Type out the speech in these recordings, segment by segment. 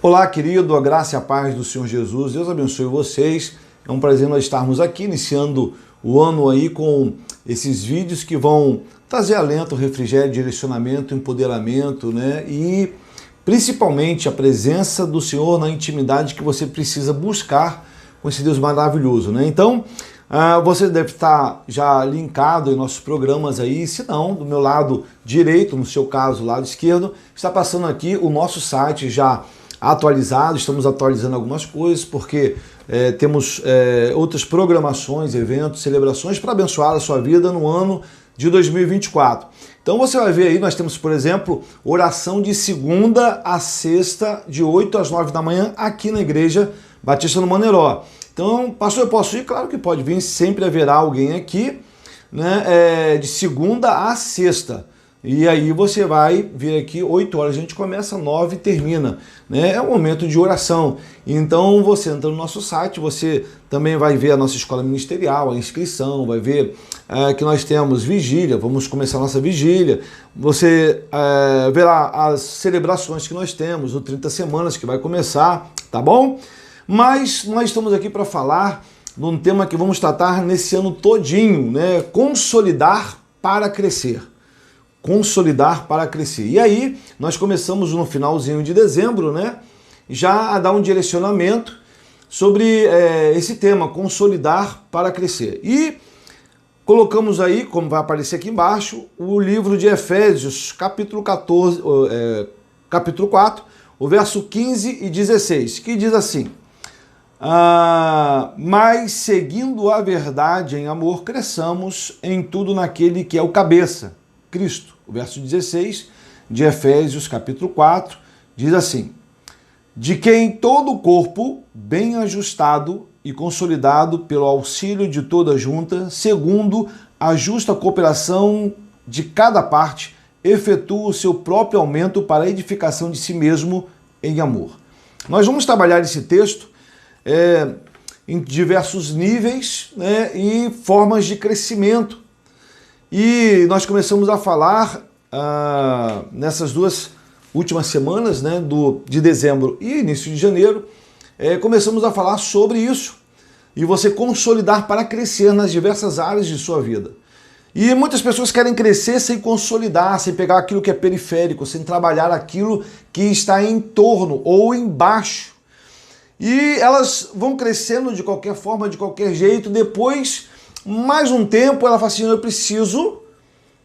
Olá, querido, a graça e a paz do Senhor Jesus, Deus abençoe vocês. É um prazer nós estarmos aqui, iniciando o ano aí com esses vídeos que vão trazer alento, refrigério, direcionamento, empoderamento, né? E principalmente a presença do Senhor na intimidade que você precisa buscar com esse Deus maravilhoso, né? Então, você deve estar já linkado em nossos programas aí, se não, do meu lado direito, no seu caso, lado esquerdo, está passando aqui o nosso site já atualizado. Estamos atualizando algumas coisas porque temos outras programações, eventos, celebrações para abençoar a sua vida no ano de 2024. Então você vai ver aí, nós temos, por exemplo, oração de segunda a sexta, de 8 às 9 da manhã, aqui na Igreja Batista no Maneiró. Então, pastor, eu posso ir? Claro que pode vir, sempre haverá alguém aqui, né, de segunda a sexta. E aí você vai vir aqui 8 horas, a gente começa, 9 e termina, né? É um momento de oração. Então você entra no nosso site, você também vai ver a nossa escola ministerial, a inscrição, vai ver que nós temos vigília, vamos começar a nossa vigília. Você verá as celebrações que nós temos, o 30 Semanas que vai começar, tá bom? Mas nós estamos aqui para falar de um tema que vamos tratar nesse ano todinho, né? Consolidar para crescer. Consolidar para crescer. E aí, nós começamos no finalzinho de dezembro, né? Já a dar um direcionamento sobre esse tema, consolidar para crescer. E colocamos aí, como vai aparecer aqui embaixo, o livro de Efésios, capítulo 4, o verso 15 e 16, que diz assim: mas seguindo a verdade em amor, cresçamos em tudo naquele que é o cabeça, Cristo. O verso 16 de Efésios, capítulo 4, diz assim: de quem todo o corpo, bem ajustado e consolidado pelo auxílio de toda junta, segundo a justa cooperação de cada parte, efetua o seu próprio aumento para a edificação de si mesmo em amor. Nós vamos trabalhar esse texto em diversos níveis, né, e formas de crescimento. E nós começamos a falar nessas duas últimas semanas, né, de dezembro e início de janeiro, começamos a falar sobre isso. E você consolidar para crescer nas diversas áreas de sua vida. E muitas pessoas querem crescer sem consolidar, sem pegar aquilo que é periférico, sem trabalhar aquilo que está em torno ou embaixo. E elas vão crescendo de qualquer forma, de qualquer jeito. Depois, mais um tempo, ela fala assim: eu preciso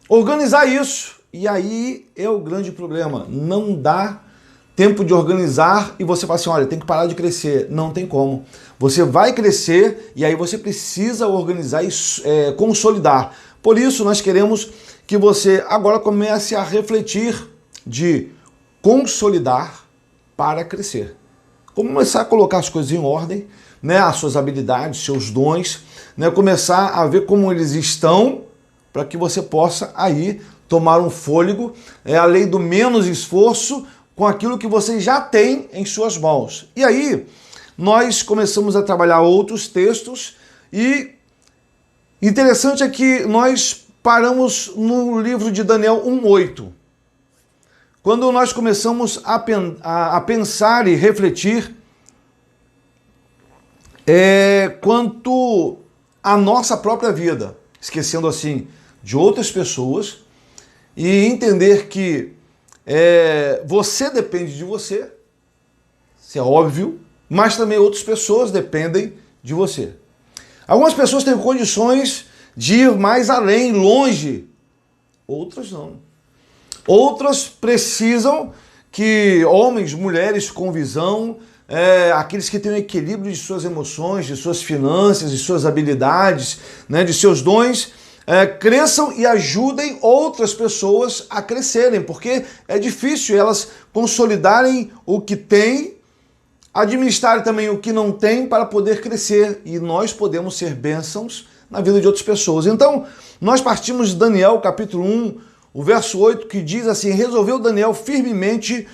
organizar isso. E aí é o grande problema. Não dá tempo de organizar e você fala assim: olha, tem que parar de crescer. Não tem como. Você vai crescer e aí você precisa organizar e consolidar. Por isso, nós queremos que você agora comece a refletir de consolidar para crescer. Começar a colocar as coisas em ordem, né? As suas habilidades, seus dons, né? Começar a ver como eles estão, para que você possa aí tomar um fôlego, a lei do menos esforço com aquilo que você já tem em suas mãos. E aí nós começamos a trabalhar outros textos e interessante é que nós paramos no livro de Daniel 1:8. Quando nós começamos a pensar e refletir quanto à nossa própria vida, esquecendo assim de outras pessoas, e entender que você depende de você, isso é óbvio, mas também outras pessoas dependem de você. Algumas pessoas têm condições de ir mais além, longe, outras não. Outras precisam que homens, mulheres com visão, aqueles que têm o equilíbrio de suas emoções, de suas finanças, de suas habilidades, né, de seus dons, cresçam e ajudem outras pessoas a crescerem, porque é difícil elas consolidarem o que têm, administrarem também o que não têm para poder crescer, e nós podemos ser bênçãos na vida de outras pessoas. Então, nós partimos de Daniel, capítulo 1, o verso 8, que diz assim: resolveu Daniel firmemente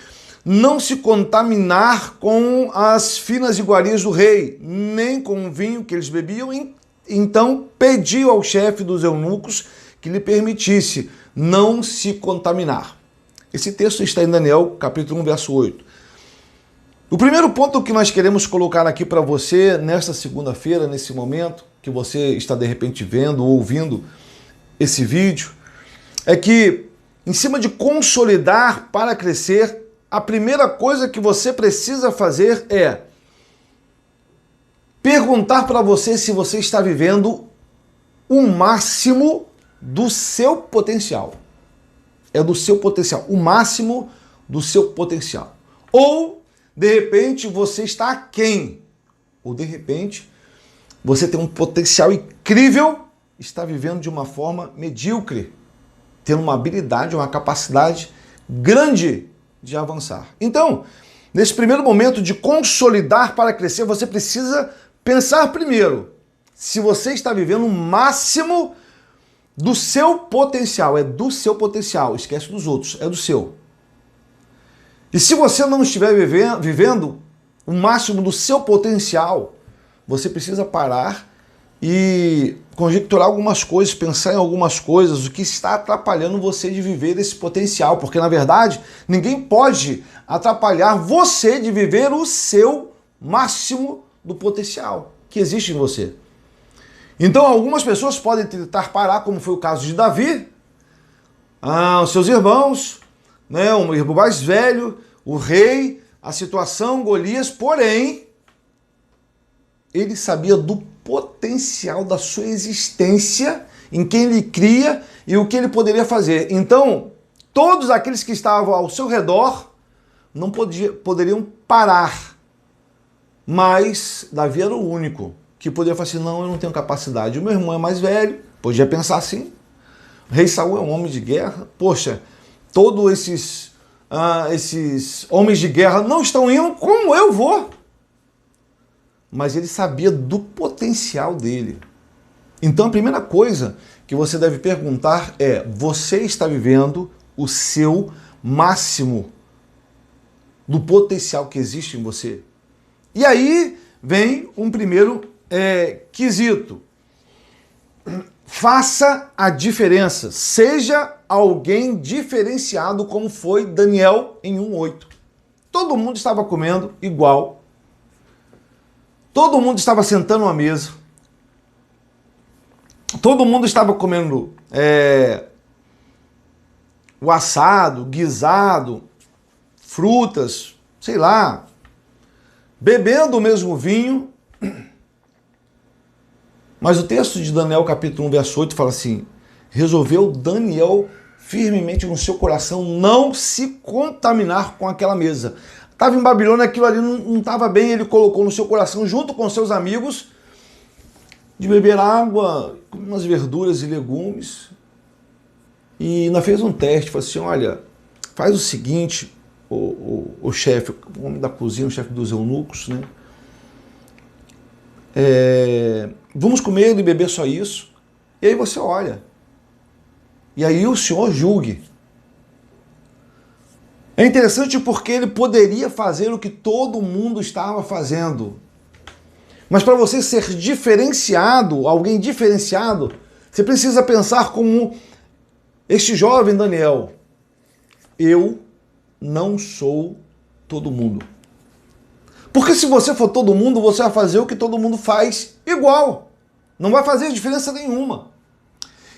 não se contaminar com as finas iguarias do rei, nem com o vinho que eles bebiam. Então pediu ao chefe dos eunucos que lhe permitisse não se contaminar. Esse texto está em Daniel, capítulo 1, verso 8. O primeiro ponto que nós queremos colocar aqui para você nesta segunda-feira, nesse momento que você está de repente vendo ou ouvindo esse vídeo, é que em cima de consolidar para crescer, a primeira coisa que você precisa fazer é perguntar para você se você está vivendo o máximo do seu potencial. É do seu potencial, o máximo do seu potencial. Ou, de repente, você está aquém. Ou, de repente, você tem um potencial incrível, está vivendo de uma forma medíocre, tendo uma habilidade, uma capacidade grande de avançar. Então, nesse primeiro momento de consolidar para crescer, você precisa pensar primeiro se você está vivendo o máximo do seu potencial. É do seu potencial, esquece dos outros, é do seu. E se você não estiver vivendo o máximo do seu potencial, você precisa parar e conjecturar algumas coisas, pensar em algumas coisas, o que está atrapalhando você de viver esse potencial, porque na verdade ninguém pode atrapalhar você de viver o seu máximo do potencial que existe em você. Então algumas pessoas podem tentar parar, como foi o caso de Davi, os seus irmãos, né, o irmão mais velho, o rei, a situação, Golias, porém, ele sabia do potencial da sua existência, em quem ele cria e o que ele poderia fazer. Então, todos aqueles que estavam ao seu redor não poderiam parar, mas Davi era o único que poderia falar assim, não, eu não tenho capacidade. O meu irmão é mais velho, podia pensar assim. O rei Saul é um homem de guerra. Poxa, todos esses homens de guerra não estão indo, como eu vou? Mas ele sabia do potencial dele. Então a primeira coisa que você deve perguntar é, você está vivendo o seu máximo do potencial que existe em você? E aí vem um primeiro quesito. Faça a diferença. Seja alguém diferenciado, como foi Daniel em 1:8. Todo mundo estava comendo igual. Todo mundo estava sentando à mesa. Todo mundo estava comendo o assado, guisado, frutas, sei lá, bebendo o mesmo vinho. Mas o texto de Daniel, capítulo 1, verso 8, fala assim, resolveu Daniel firmemente no seu coração não se contaminar com aquela mesa. Estava em Babilônia, aquilo ali não estava bem, ele colocou no seu coração, junto com seus amigos, de beber água, umas verduras e legumes. E ainda fez um teste, falou assim, olha, faz o seguinte, o chefe, o homem da cozinha, o chefe dos eunucos, né? Vamos comer e beber só isso. E aí você olha. E aí o senhor julgue. É interessante porque ele poderia fazer o que todo mundo estava fazendo. Mas para você ser diferenciado, alguém diferenciado, você precisa pensar como este jovem Daniel. Eu não sou todo mundo. Porque se você for todo mundo, você vai fazer o que todo mundo faz igual. Não vai fazer diferença nenhuma.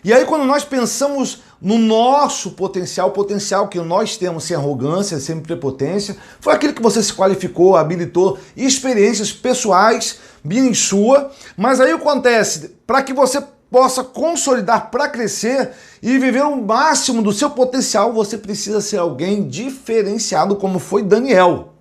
E aí quando nós pensamos no nosso potencial, o potencial que nós temos sem arrogância, sem prepotência, foi aquilo que você se qualificou, habilitou, experiências pessoais, bem sua, mas aí acontece, para que você possa consolidar para crescer e viver o máximo do seu potencial, você precisa ser alguém diferenciado, como foi Daniel.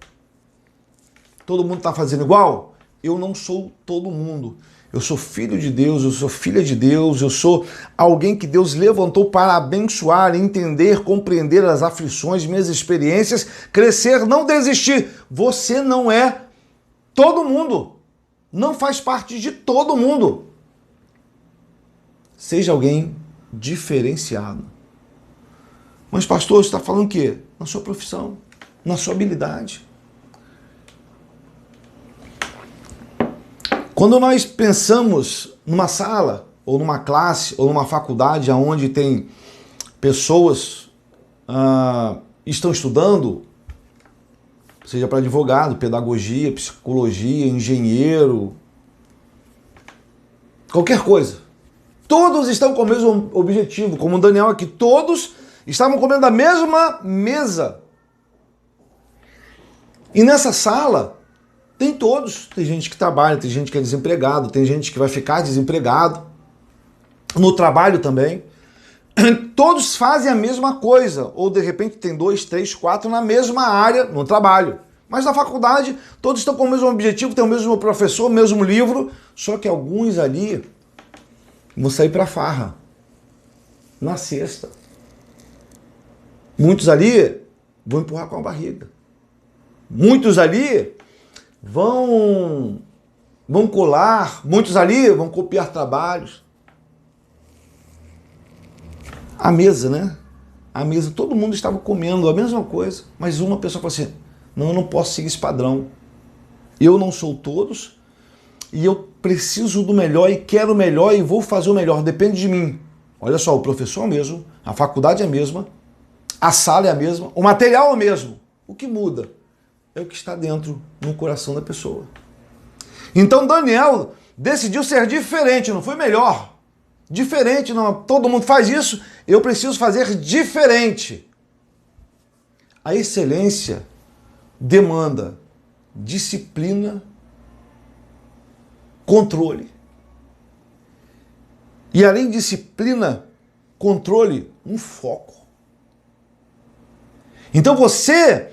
Todo mundo está fazendo igual? Eu não sou todo mundo. Eu sou filho de Deus, eu sou filha de Deus, eu sou alguém que Deus levantou para abençoar, entender, compreender as aflições, minhas experiências, crescer, não desistir. Você não é todo mundo. Não faz parte de todo mundo. Seja alguém diferenciado. Mas pastor, você está falando o quê? Na sua profissão, na sua habilidade. Quando nós pensamos numa sala, ou numa classe, ou numa faculdade onde tem pessoas estão estudando, seja para advogado, pedagogia, psicologia, engenheiro, qualquer coisa. Todos estão com o mesmo objetivo, como o Daniel aqui, todos estavam comendo da mesma mesa. E nessa sala tem todos, tem gente que trabalha, tem gente que é desempregado, tem gente que vai ficar desempregado, no trabalho também. Todos fazem a mesma coisa, ou de repente tem 2, 3, 4 na mesma área, no trabalho. Mas na faculdade, todos estão com o mesmo objetivo, tem o mesmo professor, o mesmo livro, só que alguns ali vão sair para farra, na sexta. Muitos ali vão empurrar com a barriga. Muitos ali vão colar, muitos ali vão copiar trabalhos. A mesa, né? A mesa, todo mundo estava comendo a mesma coisa, mas uma pessoa falou assim, não, eu não posso seguir esse padrão. Eu não sou todos e eu preciso do melhor e quero o melhor e vou fazer o melhor, depende de mim. Olha só, o professor é o mesmo, a faculdade é a mesma, a sala é a mesma, o material é o mesmo. O que muda é o que está dentro no coração da pessoa. Então Daniel decidiu ser diferente, não foi melhor. Diferente, não, todo mundo faz isso, eu preciso fazer diferente. A excelência demanda disciplina, controle. E além de disciplina, controle, um foco. Então você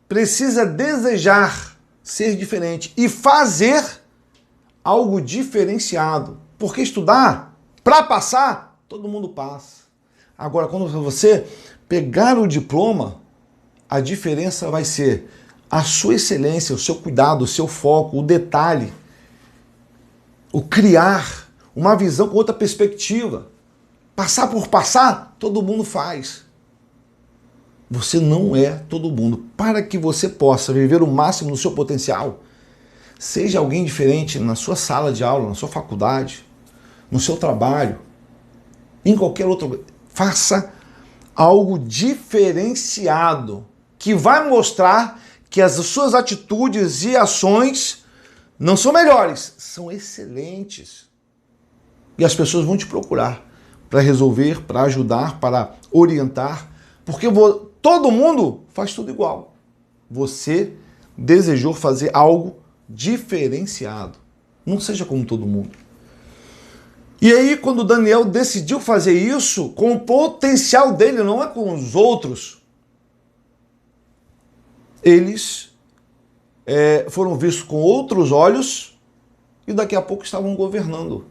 precisa desejar ser diferente e fazer algo diferenciado. Porque estudar, para passar, todo mundo passa. Agora, quando você pegar o diploma, a diferença vai ser a sua excelência, o seu cuidado, o seu foco, o detalhe, o criar uma visão com outra perspectiva. Passar por passar, todo mundo faz. Você não é todo mundo. Para que você possa viver o máximo no seu potencial, seja alguém diferente na sua sala de aula, na sua faculdade, no seu trabalho, em qualquer outro lugar. Faça algo diferenciado, que vai mostrar que as suas atitudes e ações não são melhores, são excelentes. E as pessoas vão te procurar para resolver, para ajudar, para orientar, porque todo mundo faz tudo igual. Você desejou fazer algo diferenciado. Não seja como todo mundo. E aí, quando Daniel decidiu fazer isso, com o potencial dele, não é com os outros, eles foram vistos com outros olhos e daqui a pouco estavam governando.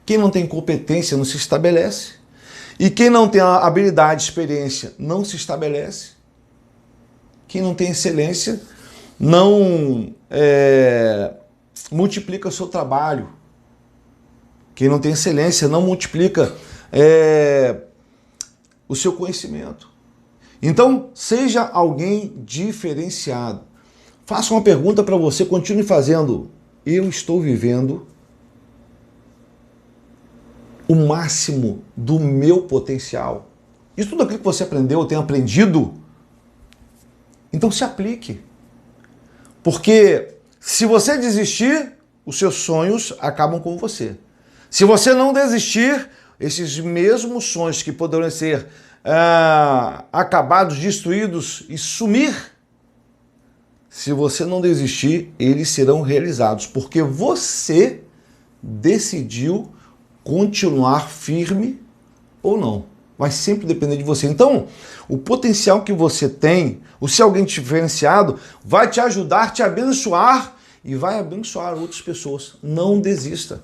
Quem não tem competência não se estabelece. E quem não tem habilidade, experiência, não se estabelece. Quem não tem excelência não multiplica o seu trabalho. Quem não tem excelência não multiplica o seu conhecimento. Então, seja alguém diferenciado. Faça uma pergunta para você, continue fazendo. Eu estou vivendo o máximo do meu potencial? Isso tudo aquilo que você aprendeu, tem aprendido? Então se aplique. Porque se você desistir, os seus sonhos acabam com você. Se você não desistir, esses mesmos sonhos que poderão ser acabados, destruídos e sumir, se você não desistir, eles serão realizados, porque você decidiu continuar firme ou não. Vai sempre depender de você. Então, o potencial que você tem, o ser alguém diferenciado, vai te ajudar, te abençoar e vai abençoar outras pessoas. Não desista.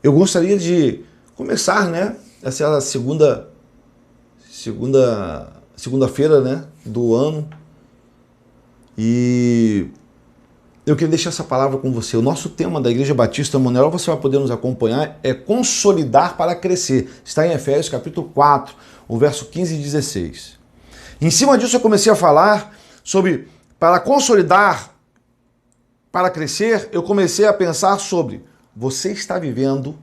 Eu gostaria de começar, né, essa segunda-feira, né, do ano, e eu queria deixar essa palavra com você. O nosso tema da Igreja Batista Manuel, você vai poder nos acompanhar, é consolidar para crescer. Está em Efésios capítulo 4, o verso 15 e 16. Em cima disso eu comecei a falar sobre, para consolidar, para crescer, eu comecei a pensar sobre, você está vivendo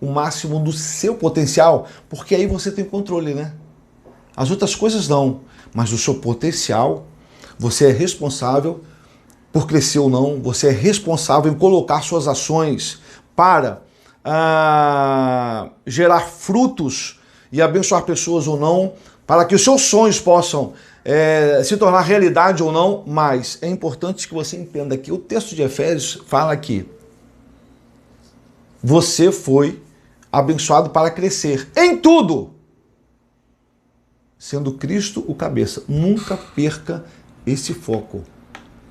o máximo do seu potencial, porque aí você tem controle, né? As outras coisas não, mas o seu potencial, Você é responsável por crescer ou não, você é responsável em colocar suas ações para gerar frutos e abençoar pessoas ou não, para que os seus sonhos possam se tornar realidade ou não, mas é importante que você entenda que o texto de Efésios fala que você foi abençoado para crescer em tudo, sendo Cristo o cabeça. Nunca perca esse foco.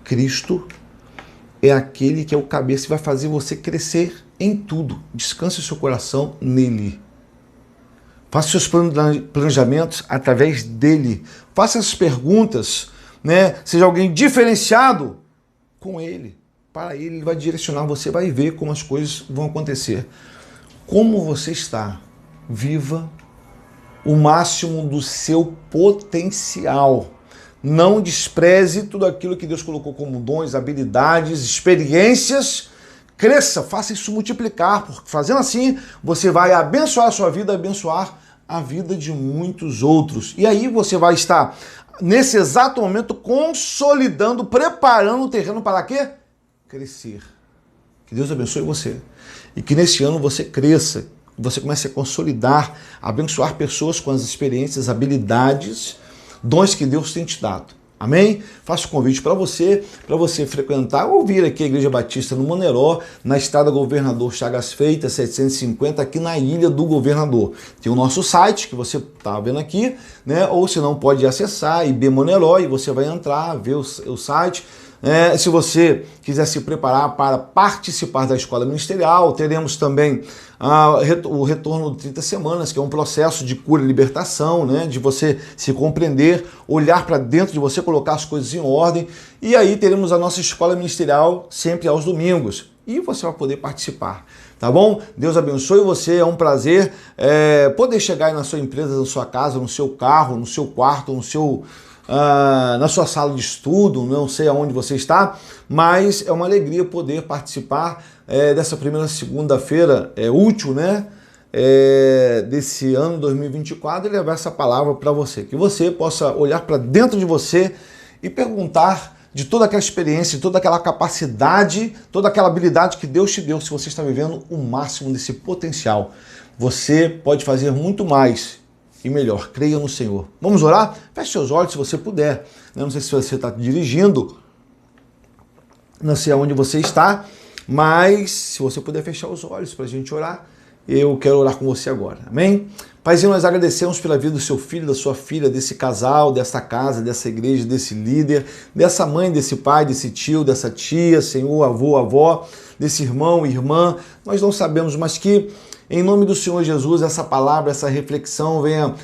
Cristo é aquele que é o cabeça e vai fazer você crescer em tudo. Descanse o seu coração nele. Faça seus planejamentos através dele. Faça as perguntas, né? Seja alguém diferenciado com ele. Para ele vai direcionar, você vai ver como as coisas vão acontecer. Como você está? Viva o máximo do seu potencial. Não despreze tudo aquilo que Deus colocou como dons, habilidades, experiências. Cresça, faça isso multiplicar, porque fazendo assim, você vai abençoar a sua vida, abençoar a vida de muitos outros. E aí você vai estar, nesse exato momento, consolidando, preparando o terreno para quê? Crescer. Que Deus abençoe você. E que nesse ano você cresça, você comece a consolidar, abençoar pessoas com as experiências, habilidades, dons que Deus tem te dado. Amém? Faço o convite para você frequentar ou vir aqui a Igreja Batista no Moneró, na estrada Governador Chagas Freitas, 750, aqui na Ilha do Governador. Tem o nosso site, que você está vendo aqui, né? Ou se não, pode acessar IB Moneró e você vai entrar, ver o site. Se você quiser se preparar para participar da escola ministerial, teremos também o retorno de 30 semanas, que é um processo de cura e libertação, né? De você se compreender, olhar para dentro de você, colocar as coisas em ordem. E aí teremos a nossa escola ministerial sempre aos domingos. E você vai poder participar, tá bom? Deus abençoe você, é um prazer poder chegar aí na sua empresa, na sua casa, no seu carro, no seu quarto, na sua sala de estudo, não sei aonde você está, mas é uma alegria poder participar dessa primeira segunda-feira útil, né? Desse ano 2024 e levar essa palavra para você, que você possa olhar para dentro de você e perguntar de toda aquela experiência, de toda aquela capacidade, toda aquela habilidade que Deus te deu, se você está vivendo o máximo desse potencial. Você pode fazer muito mais e melhor, creia no Senhor. Vamos orar? Feche seus olhos se você puder. Eu não sei se você está dirigindo, não sei aonde você está, mas se você puder fechar os olhos para a gente orar, eu quero orar com você agora. Amém? Paizinho, nós agradecemos pela vida do seu filho, da sua filha, desse casal, dessa casa, dessa igreja, desse líder, dessa mãe, desse pai, desse tio, dessa tia, Senhor, avô, avó, desse irmão, irmã. Nós não sabemos, mas que em nome do Senhor Jesus, essa palavra, essa reflexão venha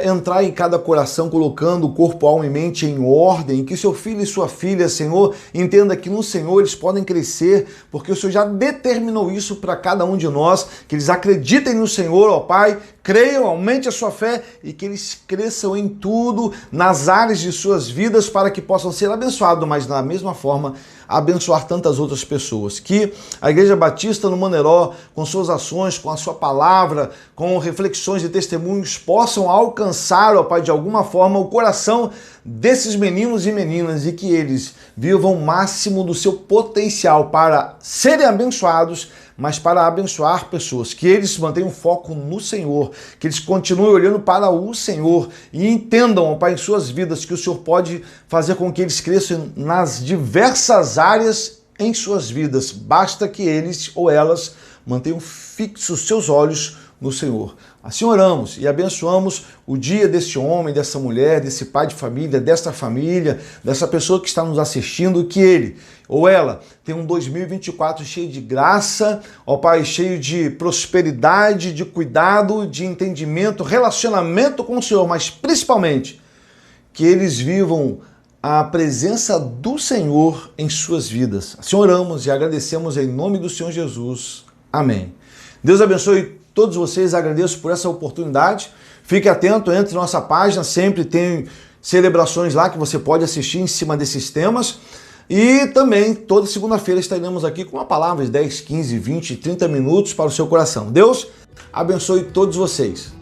entrar em cada coração, colocando o corpo, alma e mente em ordem, que seu filho e sua filha, Senhor, entenda que no Senhor eles podem crescer, porque o Senhor já determinou isso para cada um de nós, que eles acreditem no Senhor, ó Pai, creiam, aumente a sua fé e que eles cresçam em tudo, nas áreas de suas vidas, para que possam ser abençoados, mas da mesma forma abençoar tantas outras pessoas. Que a Igreja Batista no Moneró, com suas ações, com a sua palavra, com reflexões e testemunhos, possam alcançar, ó Pai, de alguma forma, o coração desses meninos e meninas e que eles vivam o máximo do seu potencial para serem abençoados, mas para abençoar pessoas, que eles mantenham foco no Senhor, que eles continuem olhando para o Senhor e entendam, ó Pai, em suas vidas que o Senhor pode fazer com que eles cresçam nas diversas áreas em suas vidas. Basta que eles ou elas mantenham fixos seus olhos no Senhor. Assim oramos e abençoamos o dia desse homem, dessa mulher, desse pai de família, dessa família, dessa pessoa que está nos assistindo, que ele ou ela tenha um 2024 cheio de graça, ó Pai, cheio de prosperidade, de cuidado, de entendimento, relacionamento com o Senhor, mas principalmente que eles vivam a presença do Senhor em suas vidas. Assim oramos e agradecemos em nome do Senhor Jesus. Amém. Deus abençoe todos vocês, agradeço por essa oportunidade. Fique atento, entre na nossa página, sempre tem celebrações lá que você pode assistir em cima desses temas. E também, toda segunda-feira estaremos aqui com uma palavra de 10, 15, 20, 30 minutos para o seu coração. Deus abençoe todos vocês.